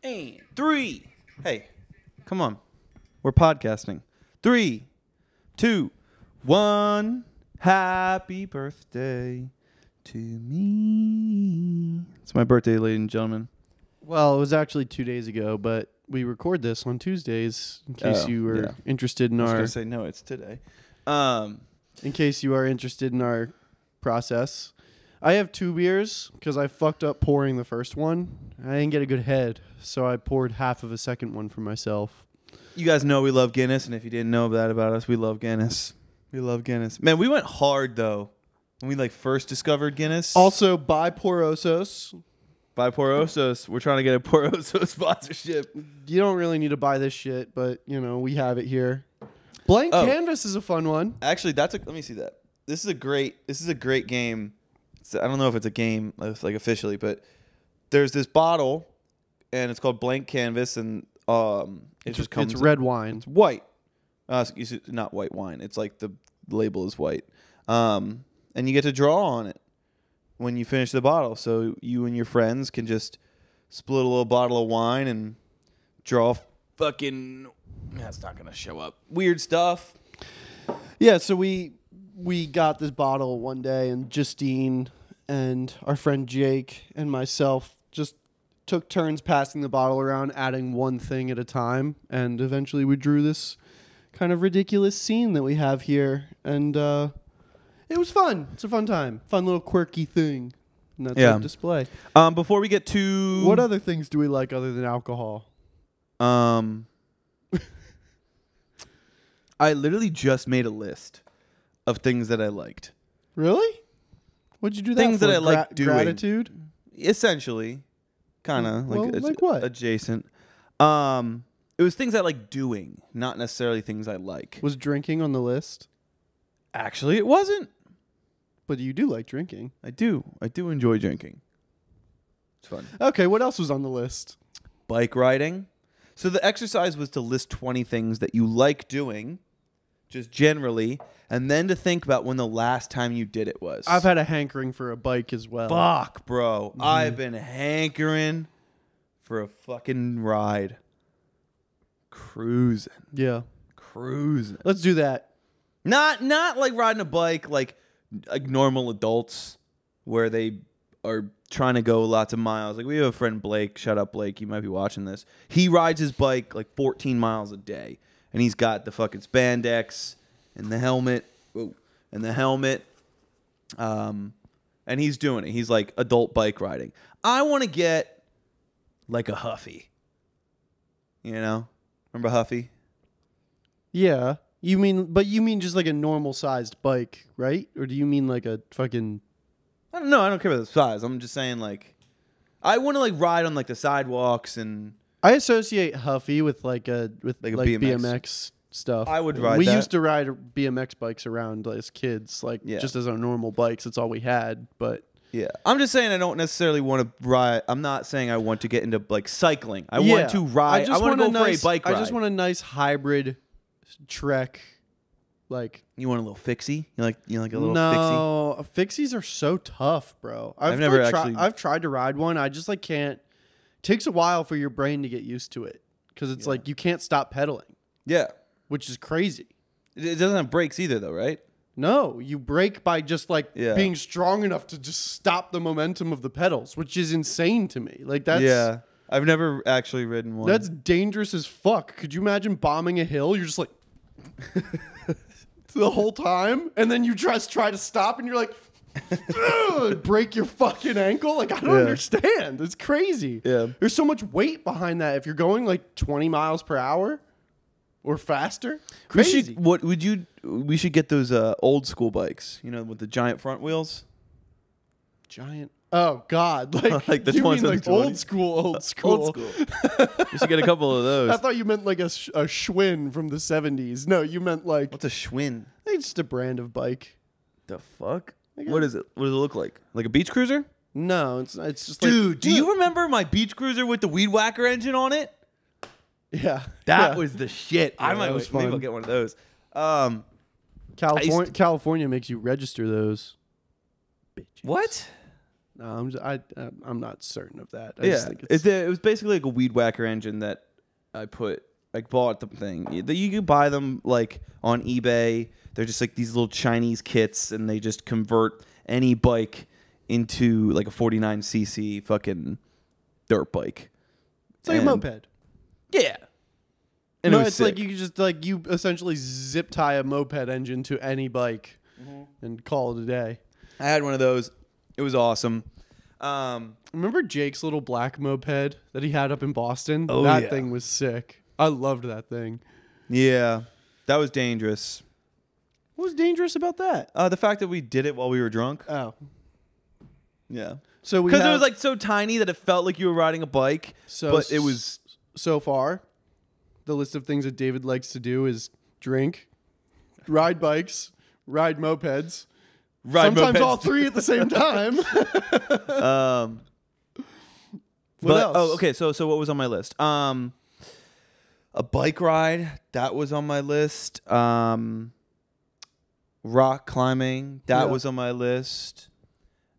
And 3. Hey, come on. We're podcasting. 3, 2, 1. Happy birthday to me. It's my birthday, ladies and gentlemen. Well, it was actually 2 days ago, but we record this on Tuesdays in case you were interested in I was our. going to say, no, it's today. In case you are interested in our process. I have 2 beers because I fucked up pouring the first one. I didn't get a good head, so I poured half of a second one for myself. You guys know we love Guinness, and if you didn't know that about us, we love Guinness. We love Guinness. Man, we went hard, though, when we first discovered Guinness. Also, buy Porosos. Buy Porosos. We're trying to get a Poroso sponsorship. You don't really need to buy this shit, but, we have it here. Blank Canvas is a fun one. Actually, let me see that. This is a great game. I don't know if it's a game officially, but there's this bottle, and it's called Blank Canvas, and it just comes. It's red wine. It's white. Not white wine. It's like the label is white, and you get to draw on it when you finish the bottle. So you and your friends can just split a little bottle of wine and draw fucking. That's not gonna show up. Weird stuff. Yeah. So we got this bottle one day, and Justine and our friend Jake and myself just took turns passing the bottle around, adding one thing at a time, and eventually we drew this kind of ridiculous scene that we have here, and it was fun. It's a fun time. Fun little quirky thing. And that's on display. Before we get to... What other things do we like other than alcohol? I literally just made a list of things that I liked. Really? What'd you do that things for? That I like doing. Gratitude? Essentially. Kind of. Like what? Adjacent. It was things I like doing, not necessarily things I like. Was drinking on the list? Actually, it wasn't. But you do like drinking. I do. I do enjoy drinking. It's fun. Okay, what else was on the list? Bike riding. So the exercise was to list 20 things that you like doing, just generally, and then to think about when the last time you did it was. I've had a hankering for a bike as well. Fuck, bro. Mm-hmm. I've been hankering for a fucking ride. Cruising. Yeah. Cruising. Let's do that. Not like riding a bike like normal adults where they are trying to go lots of miles. Like we have a friend Blake, shout out Blake, you might be watching this. He rides his bike like 14 miles a day, and he's got the fucking spandex and the helmet. And he's doing it. He's like adult bike riding. I want to get like a Huffy. You know? Remember Huffy? Yeah. You mean just like a normal sized bike, right? Or do you mean like a fucking... I don't know. I don't care about the size. I'm just saying like I want to like ride on like the sidewalks and... I associate Huffy with like a BMX. BMX stuff. I would ride We that. used to ride BMX bikes around as kids, just as our normal bikes. It's all we had, but... Yeah. I'm just saying I don't necessarily want to ride. I'm not saying I want to get into like cycling. I want to ride. I want to go for a bike ride. I just want a nice hybrid trek. Like, you want a little fixie? You like a little fixie? No, fixies are so tough, bro. I've tried to ride one. I just like can't. It takes a while for your brain to get used to it because it's like you can't stop pedaling. Yeah. Which is crazy. It doesn't have brakes either though, right? No, you brake by just being strong enough to just stop the momentum of the pedals, which is insane to me. Like that's... Yeah. I've never actually ridden one. That's dangerous as fuck. Could you imagine bombing a hill? You're just like the whole time, and then you just try to stop, and you're like, break your fucking ankle. Like I don't understand. It's crazy. Yeah. There's so much weight behind that. If you're going like 20 miles per hour or faster, crazy. We should get those old school bikes. You know, with the giant front wheels. Giant. Oh God! Like the you mean like 20s. old school. Old school. We should get a couple of those. I thought you meant like a Schwinn from the 70s. No, you meant like... What's a Schwinn? It's just a brand of bike. The fuck? What is it? What does it look like? Like a beach cruiser? No, it's just Dude, like... do you remember my beach cruiser with the weed whacker engine on it? Yeah. That was the shit. Yeah, maybe I'll get one of those. California makes you register those. What? No, I'm not certain of that. I just think it was basically like a weed whacker engine that I bought the thing. You could buy them like on eBay. They're just like these little Chinese kits, and they just convert any bike into like a 49cc fucking dirt bike. It's like a moped. Yeah. And no, it's like you just like you essentially zip tie a moped engine to any bike and call it a day. I had one of those. It was awesome. Remember Jake's little black moped that he had up in Boston? Oh, that thing was sick. I loved that thing. Yeah, that was dangerous. What was dangerous about that? The fact that we did it while we were drunk. Oh. Yeah. So because it was like so tiny that it felt like you were riding a bike. But it was so far. The list of things that David likes to do is drink, ride bikes, ride mopeds. Sometimes all three at the same time. What else? Oh, okay. So what was on my list? A bike ride, that was on my list. Rock climbing, that was on my list.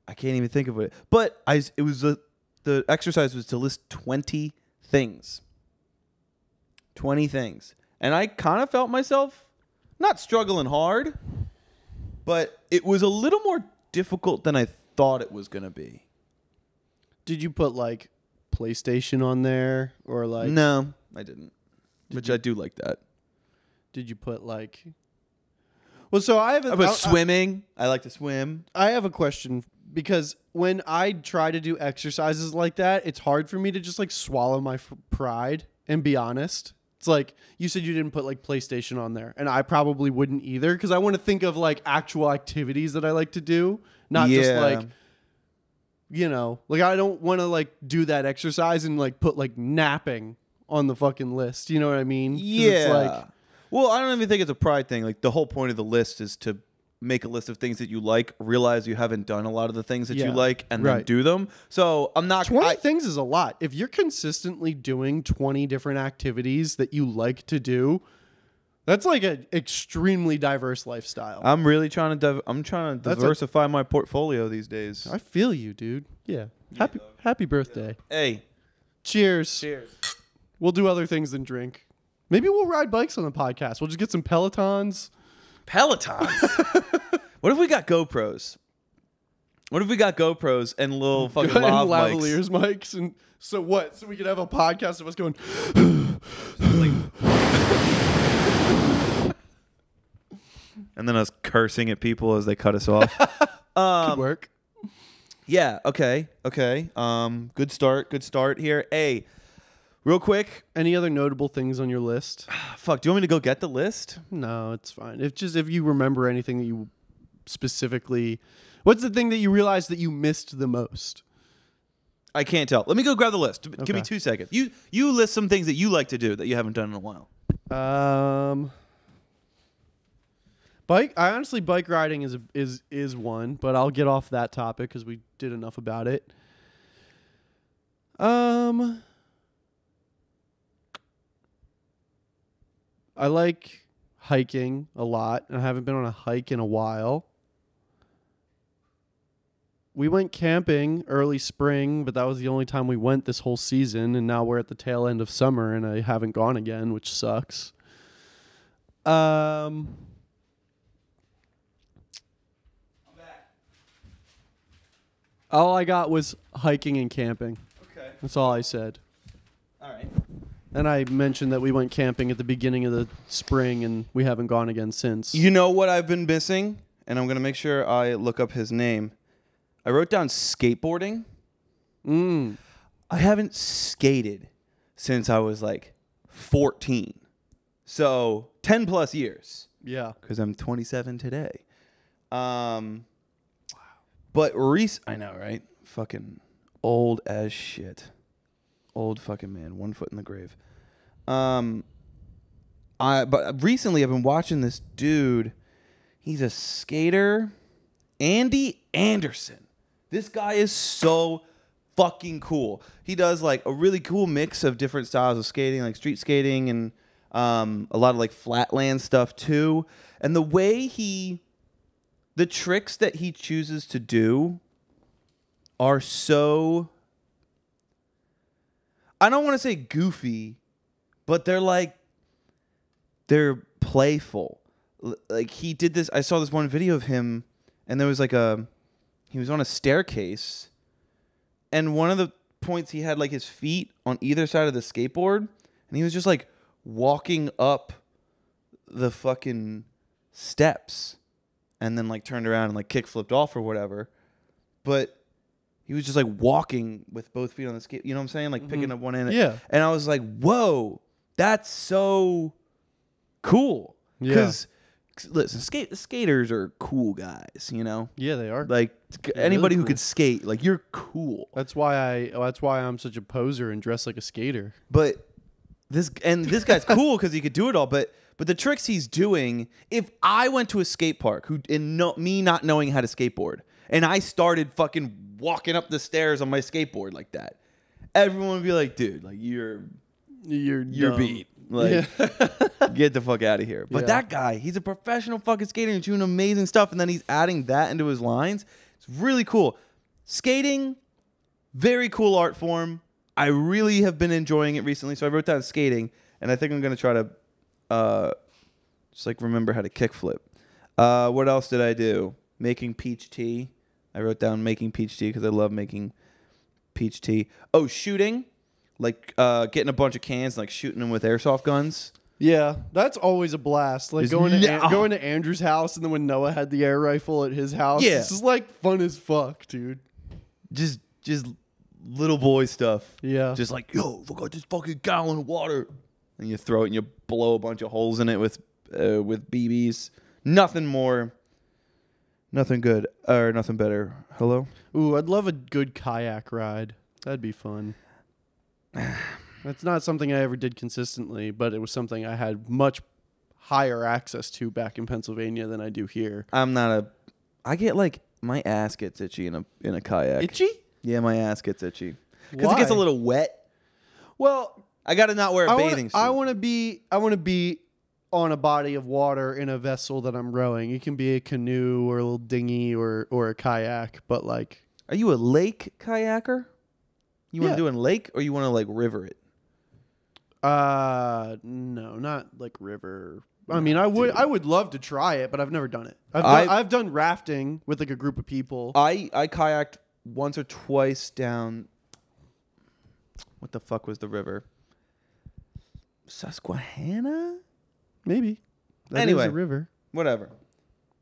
I can't even think of it. But it was the exercise was to list 20 things. 20 things. And I kind of felt myself not struggling hard, but it was a little more difficult than I thought it was going to be. Did you put like PlayStation on there or like? No, I didn't. I do like that. Did you put like? Well, so I have swimming. I like to swim. I have a question because when I try to do exercises like that, it's hard for me to just like swallow my pride and be honest. It's like you said you didn't put like PlayStation on there, and I probably wouldn't either because I want to think of like actual activities that I like to do, not just like, you know, like I don't want to like do that exercise and like put like napping on the fucking list. You know what I mean? Yeah. It's like, well, I don't even think it's a pride thing. Like the whole point of the list is to make a list of things that you like, realize you haven't done a lot of the things that you like, and then do them. So I'm not 20 things is a lot. If you're consistently doing 20 different activities that you like to do, that's like an extremely diverse lifestyle. I'm really trying to diversify my portfolio these days. I feel you, dude. Yeah. Happy birthday. Yeah. Hey. Cheers. Cheers. We'll do other things than drink. Maybe we'll ride bikes on the podcast. We'll just get some Pelotons. What if we got GoPros? What if we got GoPros and little fucking lavaliers mics? And so what? So we could have a podcast of us going. And then us cursing at people as they cut us off. Could work. Yeah. Okay. Good start here. Hey, real quick. Any other notable things on your list? Fuck. Do you want me to go get the list? No, it's fine. If you remember anything that you specifically, what's the thing that you realized that you missed the most? I can't tell. Let me go grab the list. Okay. Give me 2 seconds. You list some things that you like to do that you haven't done in a while. Bike riding is one, but I'll get off that topic because we did enough about it. I like hiking a lot, and I haven't been on a hike in a while. We went camping early spring, but that was the only time we went this whole season, and now we're at the tail end of summer, and I haven't gone again, which sucks. I'm back. All I got was hiking and camping. Okay. That's all I said. All right. And I mentioned that we went camping at the beginning of the spring, and we haven't gone again since. You know what I've been missing? And I'm going to make sure I look up his name. I wrote down skateboarding. I haven't skated since I was like 14. So 10 plus years. Yeah. Because I'm 27 today. But I know, right? Fucking old as shit. Old fucking man, 1 foot in the grave. But recently I've been watching this dude. He's a skater, Andy Anderson. This guy is so fucking cool. He does like a really cool mix of different styles of skating, like street skating and a lot of like flatland stuff too. And the way the tricks that he chooses to do are so, I don't want to say goofy, but they're playful. Like he did this, I saw this one video of him, and there was he was on a staircase, and one of the points he had like his feet on either side of the skateboard, and he was just like walking up the fucking steps, and then like turned around and like kick flipped off or whatever. But he was just like walking with both feet on the skate. You know what I'm saying? Like picking up one end. Yeah. And I was like, whoa, that's so cool. Because listen, skaters are cool guys, you know? Yeah, they are. Like anybody who could skate, like you're cool. That's why I'm such a poser and dress like a skater. But this guy's cool because he could do it all. But the tricks he's doing, if I went to a skate park me not knowing how to skateboard, and I started fucking walking up the stairs on my skateboard like that, everyone would be like, dude, like you're beat. Like, get the fuck out of here. But that guy, he's a professional fucking skater and doing amazing stuff. And then he's adding that into his lines. It's really cool. Skating, very cool art form. I really have been enjoying it recently. So I wrote down skating, and I think I'm going to try to just like remember how to kickflip. What else did I do? Making peach tea. I wrote down making peach tea because I love making peach tea. Oh, shooting. Like getting a bunch of cans, like shooting them with airsoft guns. Yeah, that's always a blast. Like going to Andrew's house, and then when Noah had the air rifle at his house, this is like fun as fuck, dude. Just little boy stuff. Yeah, just like, yo, I got this fucking gallon of water, and you throw it and you blow a bunch of holes in it with BBs. Nothing good or nothing better. Hello. Ooh, I'd love a good kayak ride. That'd be fun. That's not something I ever did consistently, but it was something I had much higher access to back in Pennsylvania than I do here. I get like my ass gets itchy in a kayak. Itchy? Yeah, my ass gets itchy because it gets a little wet. Well, I got to not wear a bathing suit. I want to be on a body of water in a vessel that I'm rowing. It can be a canoe or a little dinghy or a kayak, but like, are you a lake kayaker? You want to do it in lake, or you want to like river it? No, not like river. I mean, I would love to try it, but I've never done it. I've done rafting with like a group of people. I kayaked once or twice down. What the fuck was the river? Susquehanna? Maybe. That anyway, is a river. Whatever.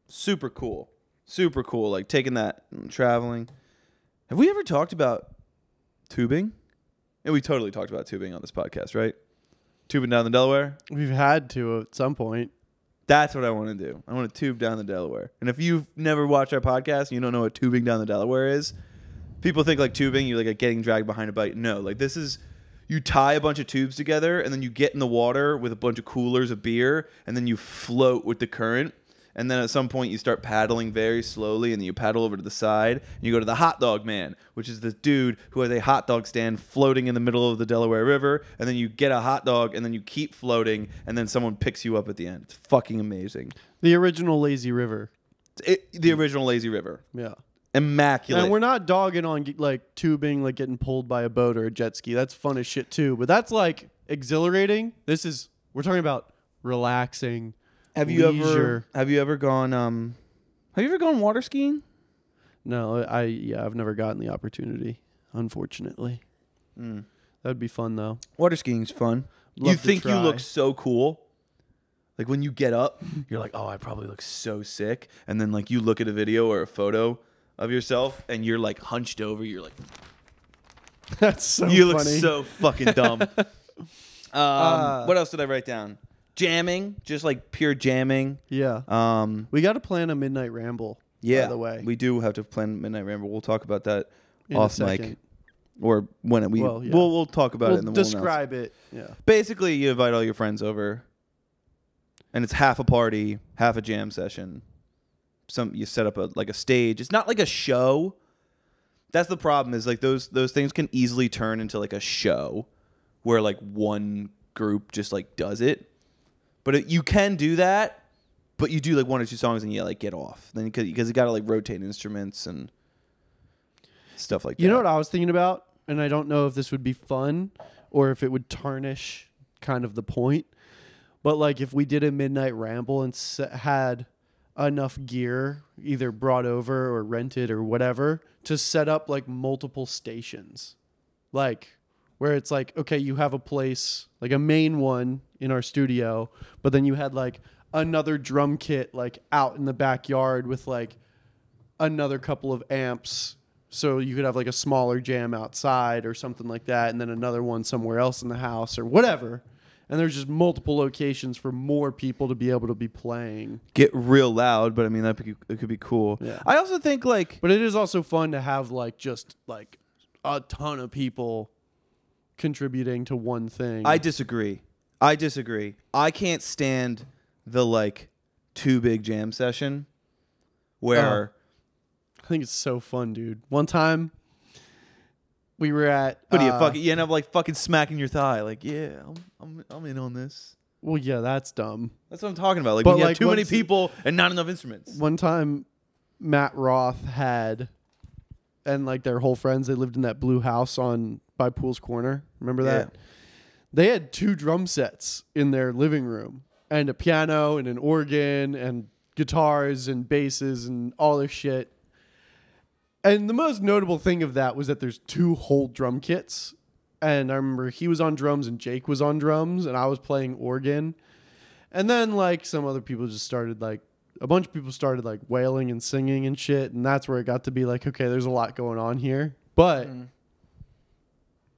Super cool. Super cool. Like taking that and traveling. Have we ever talked about tubing? And we totally talked about tubing on this podcast, right? Tubing down the Delaware? We've had to at some point. That's what I want to do. I want to tube down the Delaware. And if you've never watched our podcast and you don't know what tubing down the Delaware is, people think like tubing, you're like getting dragged behind a bike. No, like this is, you tie a bunch of tubes together and then you get in the water with a bunch of coolers of beer and then you float with the current. And then at some point you start paddling very slowly and then you paddle over to the side and you go to the hot dog man, which is this dude who has a hot dog stand floating in the middle of the Delaware River. And then you get a hot dog and then you keep floating and then someone picks you up at the end. It's fucking amazing. The original lazy river. The original lazy river. Yeah. Immaculate. And we're not dogging on like tubing, like getting pulled by a boat or a jet ski. That's fun as shit too. But that's like exhilarating. We're talking about relaxing. Have you ever gone water skiing? No, I've never gotten the opportunity, unfortunately. That'd be fun though. Water skiing's fun. You think you look so cool. Like when you get up, you're like, "Oh, I probably look so sick." And then like you look at a video or a photo of yourself and you're like hunched over, you're like, that's so you funny. Look so fucking dumb. What else did I write down? Jamming, just like pure jamming. Yeah. We got to plan a midnight ramble. Yeah. By the way, we do have to plan midnight ramble. We'll talk about that off mic, or when we'll talk about it. And then we'll describe it. Yeah. Basically, you invite all your friends over, and it's half a party, half a jam session. You set up a stage. It's not like a show. That's the problem. Is like those things can easily turn into like a show, where like one group just like does it. But you can do that, but you do like one or two songs and you like get off. Then because you got to like rotate instruments and stuff like that. You know what I was thinking about? And I don't know if this would be fun or if it would tarnish kind of the point. But like if we did a midnight ramble and had enough gear either brought over or rented or whatever to set up like multiple stations. Like where it's like, okay, you have a place, like a main one in our studio, but then you had like another drum kit like out in the backyard with like another couple of amps. So you could have like a smaller jam outside or something like that, and then another one somewhere else in the house or whatever. And there's just multiple locations for more people to be able to be playing. Get real loud, but I mean, it could be cool. Yeah. I also think like... But it is also fun to have like just like a ton of people contributing to one thing. I disagree. I can't stand the like too big jam session where... I think it's so fun, dude. One time we were at... What do you end up like fucking smacking your thigh. Like, yeah, I'm in on this. Well, yeah, that's dumb. That's what I'm talking about. Like, But when you like have too many people and not enough instruments. One time Matt Roth had, and like their whole friends, they lived in that blue house by Pools Corner. Remember that? Yeah. They had 2 drum sets in their living room and a piano and an organ and guitars and basses and all this shit. And the most notable thing of that was that there's 2 whole drum kits. And I remember he was on drums and Jake was on drums and I was playing organ. And then like some other people just started like, a bunch of people started like wailing and singing and shit. And that's where it got to be like, okay, there's a lot going on here. But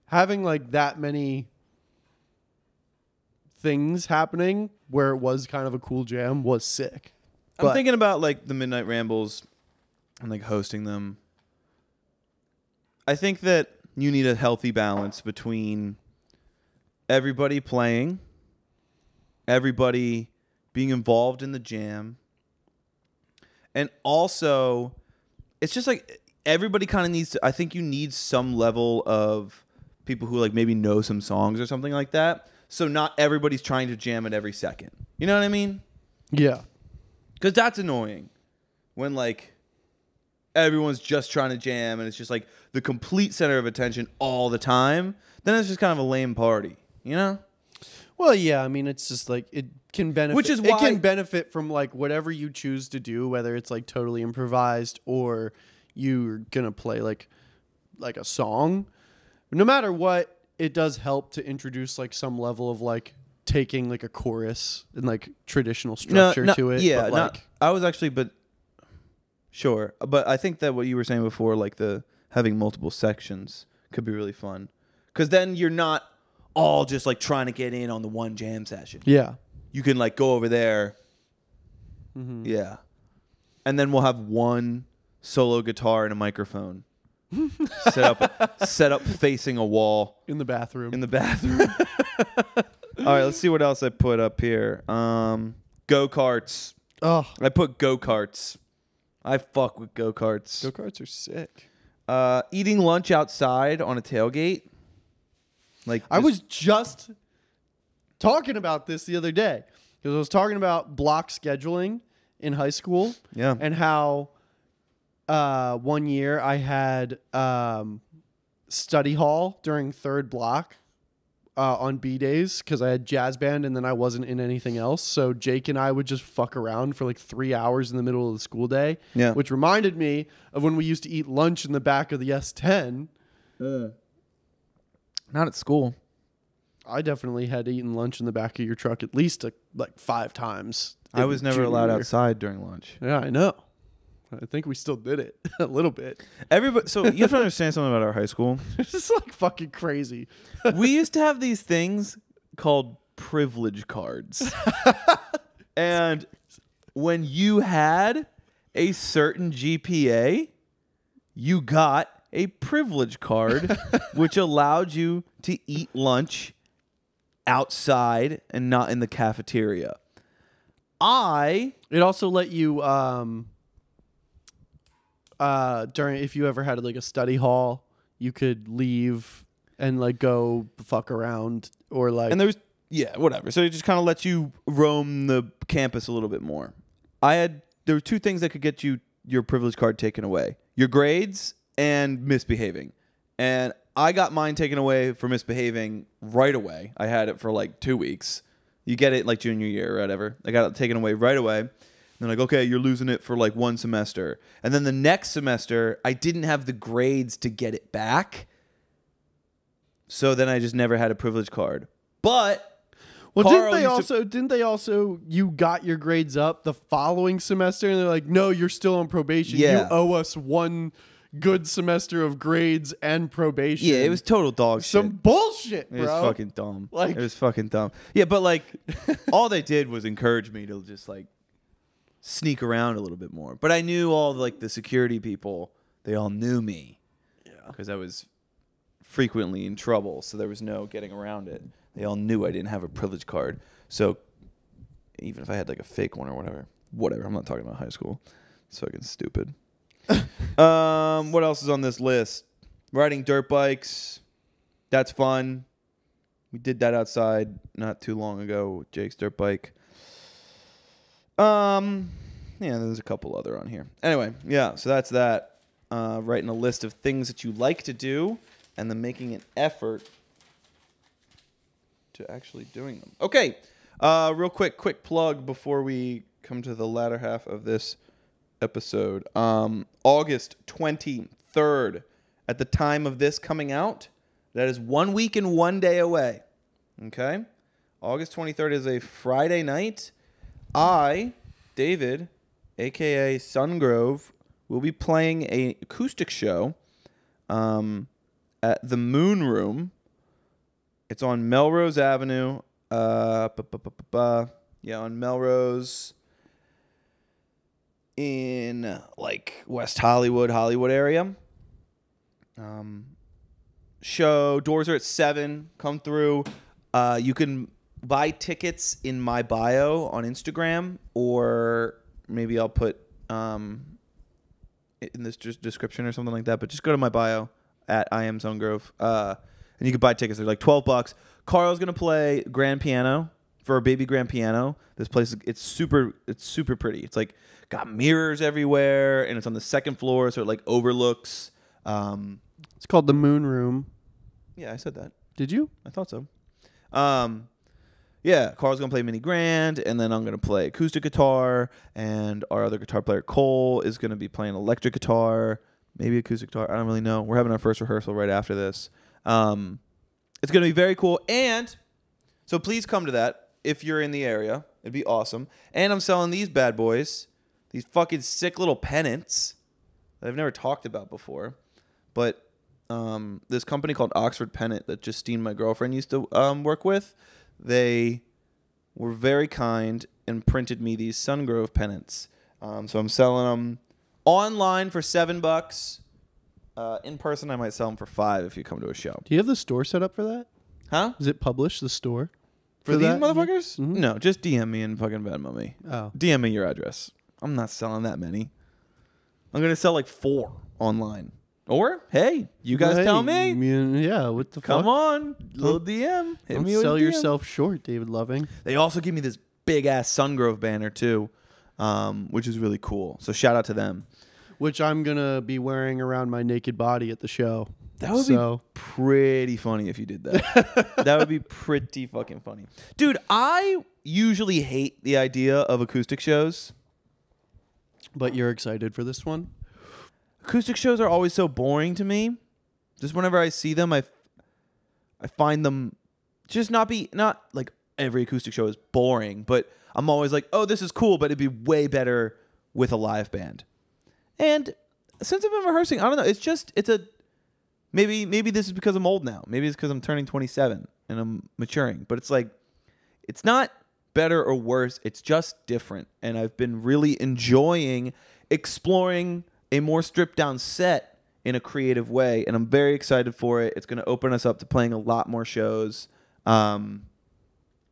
having like that many things happening where it was kind of a cool jam was sick. I'm thinking about like the Midnight Rambles and like hosting them. I think that you need a healthy balance between everybody playing, everybody being involved in the jam, and also it's just like everybody kind of needs to, I think you need some level of people who like maybe know some songs or something like that. So not everybody's trying to jam it every second. You know what I mean? Yeah. Because that's annoying when like everyone's just trying to jam and it's just like the complete center of attention all the time. Then it's just kind of a lame party, you know? Well, yeah, I mean, it's just like it can benefit. Which is why it can benefit from like whatever you choose to do, whether it's like totally improvised or you're gonna play like a song. No matter what, it does help to introduce like some level of like taking like a chorus and like traditional structure to it. Yeah, but, like, I was actually, but sure. But I think that what you were saying before, like the having multiple sections, could be really fun because then you're not all just like trying to get in on the one jam session. Yeah, you can like go over there. Mm-hmm. Yeah, and then we'll have one solo guitar and a microphone. set up facing a wall in the bathroom. All right, let's see what else I put up here. Go-karts. Oh, I put go-karts. I fuck with go-karts. Go-karts are sick. Eating lunch outside on a tailgate. Like I was just talking about this the other day because I was talking about block scheduling in high school. Yeah. And how one year I had study hall during third block on B days because I had jazz band and then I wasn't in anything else. So Jake and I would just fuck around for like 3 hours in the middle of the school day. Yeah. Which reminded me of when we used to eat lunch in the back of the S10. Not at school. I definitely had eaten lunch in the back of your truck at least like 5 times. I was never junior allowed year. outside during lunch. Yeah, I know. I think we still did it a little bit. Everybody, so you have to understand something about our high school. It's just like fucking crazy. We used to have these things called privilege cards. And when you had a certain GPA, you got a privilege card, which allowed you to eat lunch outside and not in the cafeteria. It also let you during if you ever had like a study hall, you could leave and like go fuck around or like and whatever. So it just kind of lets you roam the campus a little bit more. There were 2 things that could get you your privilege card taken away: your grades and misbehaving. And I got mine taken away for misbehaving right away. I had it for like 2 weeks. You get it like junior year or whatever. I got it taken away right away. And they're like, okay, you're losing it for like 1 semester. And then the next semester, I didn't have the grades to get it back. So then I just never had a privilege card. But well, Karl didn't they also you got your grades up the following semester and they're like, "No, you're still on probation. Yeah. You owe us 1 good semester of grades and probation." Yeah, it was total dog shit. Some bullshit, bro. It was fucking dumb. Like, it was fucking dumb. Yeah, but like all they did was encourage me to just like sneak around a little bit more. But I knew all like the security people, they all knew me. Yeah. Because I was frequently in trouble, so there was no getting around it. They all knew I didn't have a privilege card. So even if I had like a fake one or whatever, I'm not talking about high school. It's fucking stupid. What else is on this list? Riding dirt bikes. That's fun. We did that outside not too long ago with Jake's dirt bike. Yeah, there's a couple other on here. Anyway, yeah, so that's that. Writing a list of things that you like to do and then making an effort to actually doing them. Okay, real quick plug before we come to the latter half of this episode. August 23rd, at the time of this coming out, that is 1 week and 1 day away. Okay, August 23rd is a Friday night. I, David, aka Sungrove, will be playing an acoustic show at the Moon Room. It's on Melrose Avenue. Yeah, on Melrose in like West Hollywood area. Show doors are at 7. Come through. You can buy tickets in my bio on Instagram, or maybe I'll put in this description or something like that. But just go to my bio at I am Sungrove. And you can buy tickets. They're like $12. Karl's gonna play grand piano for a baby grand piano. This place, it's super pretty. It's like got mirrors everywhere, and it's on the 2nd floor, so it like overlooks. It's called the Moon Room. Yeah, I said that. Did you? I thought so. Yeah, Karl's gonna play mini grand, and then I'm gonna play acoustic guitar, and our other guitar player Cole is gonna be playing electric guitar, maybe acoustic guitar. I don't really know. We're having our first rehearsal right after this. It's going to be very cool. And so please come to that if you're in the area. It'd be awesome. And I'm selling these bad boys, these fucking sick little pennants that I've never talked about before. But this company called Oxford Pennant that Justine, my girlfriend, used to work with, they were very kind and printed me these Sungrove pennants. So I'm selling them online for $7. In person, I might sell them for $5 if you come to a show. Do you have the store set up for that? Huh? Is it published, the store? For these that? motherfuckers? Mm-hmm. No, just DM me and fucking Venmo me. Oh. DM me your address. I'm not selling that many. I'm going to sell like 4 online. Or, hey, you guys tell me. Yeah, what the fuck? Come on, little DM. Hit Don't me with sell a DM. yourself short, David Loving. They also give me this big-ass Sungrove banner, too, which is really cool. So shout out to them. Which I'm going to be wearing around my naked body at the show. That would be pretty funny if you did that. That would be pretty fucking funny. Dude, I usually hate the idea of acoustic shows. But you're excited for this one? Acoustic shows are always so boring to me. Just whenever I see them, I find them just not like every acoustic show is boring, but I'm always like, oh, this is cool, but it'd be way better with a live band. And since I've been rehearsing, I don't know. It's a maybe this is because I'm old now. Maybe it's because I'm turning 27 and I'm maturing. But it's like, it's not better or worse. It's just different. And I've been really enjoying exploring a more stripped down set in a creative way. And I'm very excited for it. It's going to open us up to playing a lot more shows.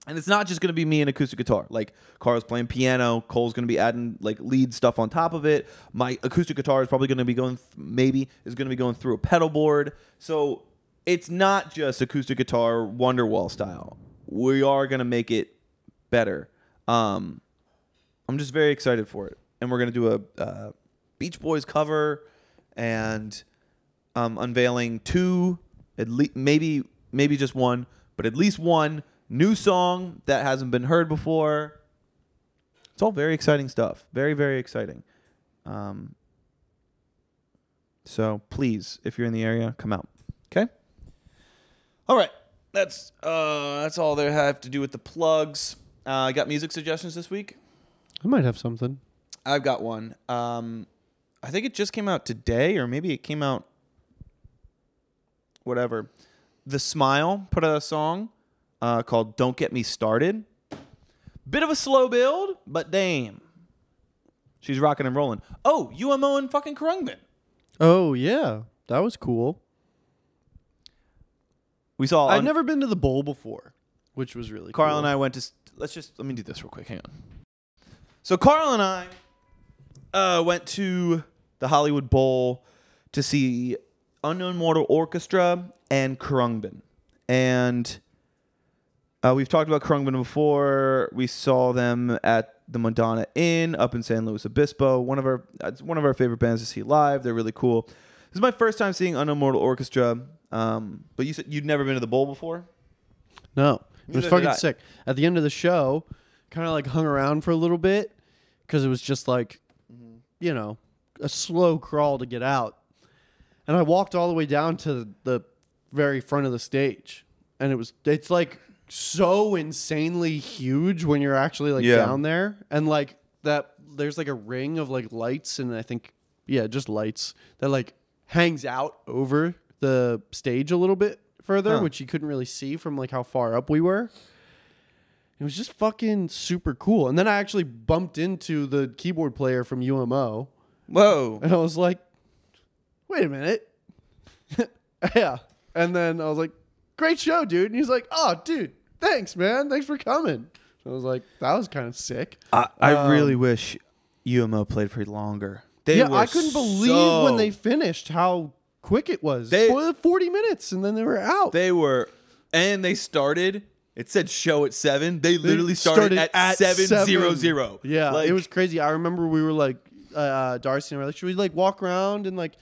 And it's not just going to be me and acoustic guitar. Like, Karl's playing piano. Cole's going to be adding, like, lead stuff on top of it. My acoustic guitar is probably going to be going, going through a pedal board. So it's not just acoustic guitar Wonderwall style. We are going to make it better. I'm just very excited for it. And we're going to do a Beach Boys cover. And unveiling two, at least maybe just one, but at least one new song that hasn't been heard before. It's all very exciting stuff. Very, very exciting. So please, if you're in the area, come out. Okay? All right. That's all they have to do with the plugs. I got music suggestions this week. I might have something. I've got one. I think it just came out today, or maybe it came out whatever. The Smile put out a song called Don't Get Me Started. Bit of a slow build, but damn. She's rocking and rolling. Oh, UMO and fucking Khruangbin. Oh, yeah. That was cool. We saw... I've never been to the bowl before, which was really Karl cool. and I went to... Let me do this real quick. Hang on. So Karl and I went to the Hollywood Bowl to see Unknown Mortal Orchestra and Khruangbin. And we've talked about Khruangbin before. We saw them at the Madonna Inn up in San Luis Obispo. It's one of our favorite bands to see live. They're really cool. This is my first time seeing Unknown Mortal Orchestra. But you said you'd never been to the bowl before? No. It was fucking sick. At the end of the show, kind of like hung around for a little bit because it was just like, you know, a slow crawl to get out. And I walked all the way down to the very front of the stage. And it's like so insanely huge when you're actually like down there. And like that, there's like a ring of like lights and I think, just lights that like hangs out over the stage a little bit further, which you couldn't really see from like how far up we were. It was just fucking super cool. And then I actually bumped into the keyboard player from UMO. Whoa. And I was like, wait a minute. Yeah. And then I was like, great show, dude. And he's like, oh, dude, thanks, man. Thanks for coming. So I was like, that was kind of sick. I really wish UMO played for longer. I couldn't believe when they finished how quick it was. 40 minutes and then they were out. And they started, it said show at 7. They literally started at 7:00. Yeah, like, it was crazy. I remember we were like, Darcy and I were like, should we like walk around and like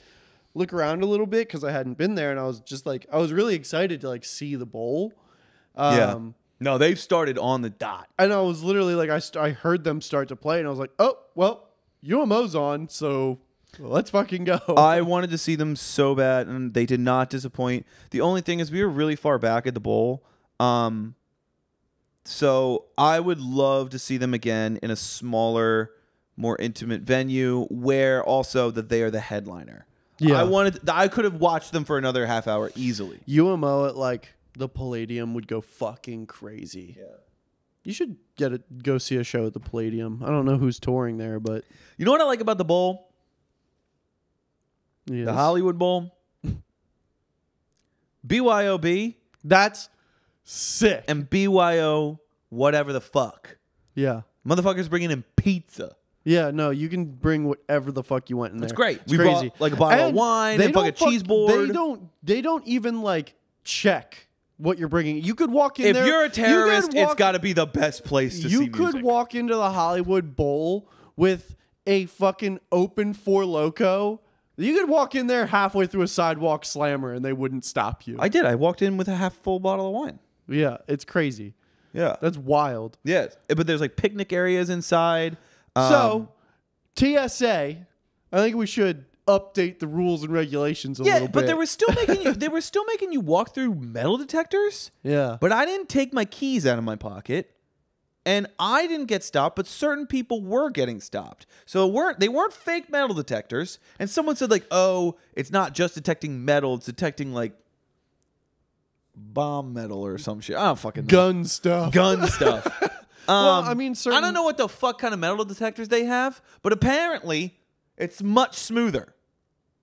look around a little bit? Because I hadn't been there and I was just like, I was really excited to like see the bowl. No, they've started on the dot. And I was literally like, I heard them start to play and I was like, oh, well, UMO's on, so let's fucking go. I wanted to see them so bad, and they did not disappoint. The only thing is we were really far back at the bowl. So I would love to see them again in a smaller, more intimate venue where also that they are the headliner. Yeah. I could have watched them for another half hour easily. UMO at like the Palladium would go fucking crazy. Yeah. You should go see a show at the Palladium. I don't know who's touring there, but you know what I like about the bowl? Yes. The Hollywood Bowl. BYOB. That's sick. And BYO whatever the fuck. Yeah. Motherfuckers bringing in pizza. Yeah, no, you can bring whatever the fuck you want in there. That's great. It's we crazy. brought like a bottle of wine and fucking cheese board. They don't even like check what you're bringing. You could walk in if there. If you're a terrorist, it's got to be the best place to see music. You could walk into the Hollywood Bowl with a fucking open Four Loko. You could walk in there halfway through a sidewalk slammer and they wouldn't stop you. I did. I walked in with a half full bottle of wine. Yeah, it's crazy. Yeah. That's wild. Yeah. But there's like picnic areas inside. So, TSA, I think we should update the rules and regulations a little bit. Yeah, but they were still making you walk through metal detectors. Yeah. But I didn't take my keys out of my pocket. And I didn't get stopped, but certain people were getting stopped. So they weren't fake metal detectors. And someone said like, "Oh, it's not just detecting metal; it's detecting like bomb metal or some shit." I don't fucking know. Gun stuff. Well, I mean, I don't know what the fuck kind of metal detectors they have, but apparently it's much smoother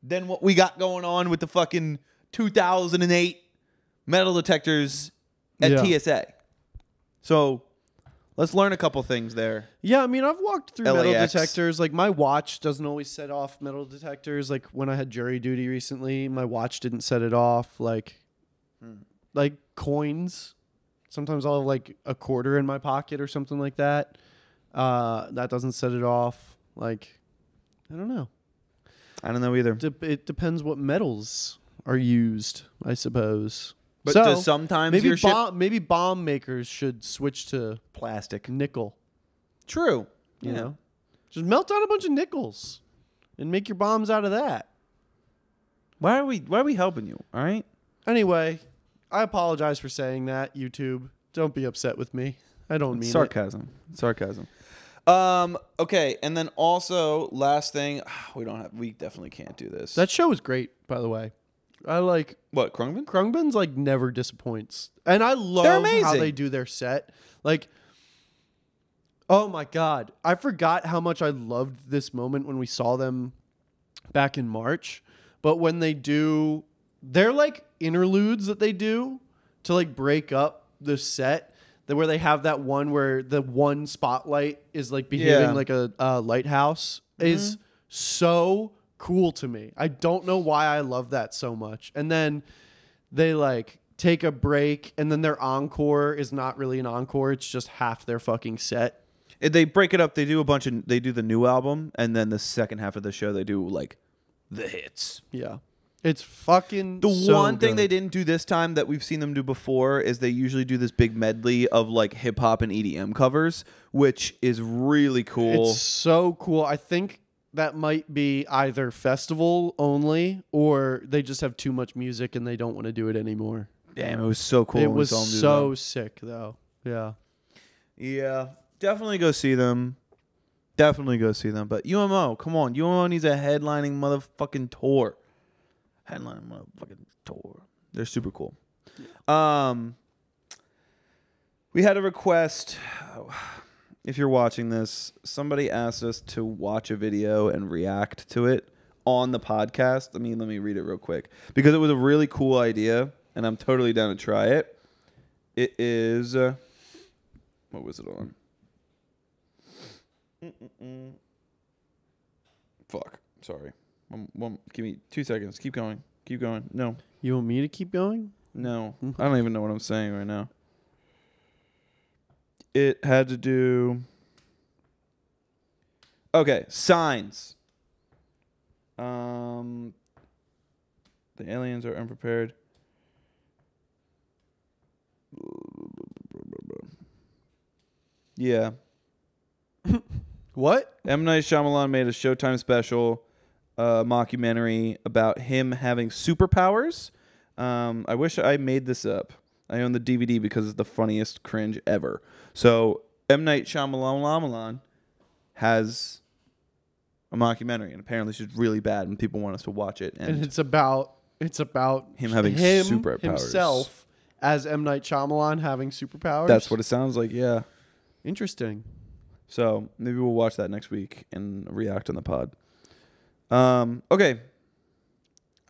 than what we got going on with the fucking 2008 metal detectors at TSA. So let's learn a couple things there. Yeah, I mean, I've walked through metal LAX. detectors. Like, my watch doesn't always set off metal detectors. Like, when I had jury duty recently, my watch didn't set it off. Like coins. Sometimes I'll have, like, a quarter in my pocket or something like that. That doesn't set it off. Like, I don't know. I don't know either. It depends what metals are used, I suppose. But so, does sometimes maybe your ship maybe bomb makers should switch to plastic? nickel. True. You know, just melt down a bunch of nickels and make your bombs out of that. Why are we helping you? All right. Anyway, I apologize for saying that. YouTube, don't be upset with me. I don't mean sarcasm. Sarcasm. Okay, and then also last thing, we definitely can't do this. That show is great, by the way. I like what, Khruangbin? Khruangbin's like never disappoints. And I love how they do their set. Like, oh my God. I forgot how much I loved this moment when we saw them back in March. But when they do, they're like interludes that they do to like break up the set. Where they have that one where the one spotlight is like behaving like a lighthouse is so cool to me. I don't know why I love that so much. And then they like take a break, and then their encore is not really an encore. It's just half their fucking set. They break it up. They do they do the new album, and then the second half of the show, they do like the hits. Yeah. It's fucking the one thing they didn't do this time that we've seen them do before is they usually do this big medley of like hip hop and EDM covers, which is really cool. It's so cool. I think that might be either festival only or they just have too much music and they don't want to do it anymore. Damn, it was so cool. It was so sick though. Yeah. Yeah. Definitely go see them. Definitely go see them. But UMO, come on. UMO needs a headlining motherfucking tour. Headlining motherfucking tour. They're super cool. Yeah. We had a request. If you're watching this, somebody asked us to watch a video and react to it on the podcast. Let me read it real quick because it was a really cool idea, and I'm totally down to try it. It is what was it on? Fuck. Sorry. Give me 2 seconds. Keep going. Keep going. No. You want me to keep going? No. I don't even know what I'm saying right now. It had to do... Okay. Signs. The aliens are unprepared. Yeah. What? M. Night Shyamalan made a Showtime special mockumentary about him having superpowers. I wish I made this up. I own the DVD because it's the funniest cringe ever. So M. Night Shyamalan has a mockumentary, and apparently it's just really bad, and people want us to watch it. And it's about him having superpowers himself as M. Night Shyamalan having superpowers. That's what it sounds like. Yeah. Interesting. So maybe we'll watch that next week and react on the pod. Okay. A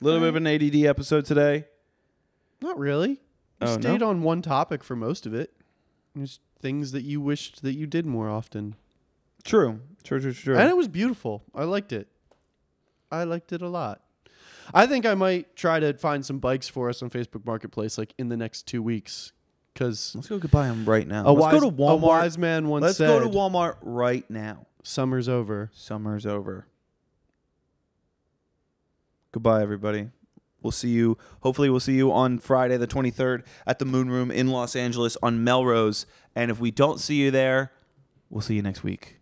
little bit of an ADD episode today. Not really. You stayed on one topic for most of it. There's things that you wished that you did more often. True. And it was beautiful. I liked it. I liked it a lot. I think I might try to find some bikes for us on Facebook Marketplace like in the next 2 weeks. Let's go buy them right now. Let's go to Walmart. A wise man once said, let's go to Walmart right now. Summer's over. Summer's over. Goodbye, everybody. We'll see you. Hopefully, we'll see you on Friday, the 23rd, at the Moon Room in Los Angeles on Melrose. And if we don't see you there, we'll see you next week.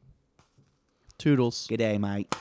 Toodles. Good day, mate.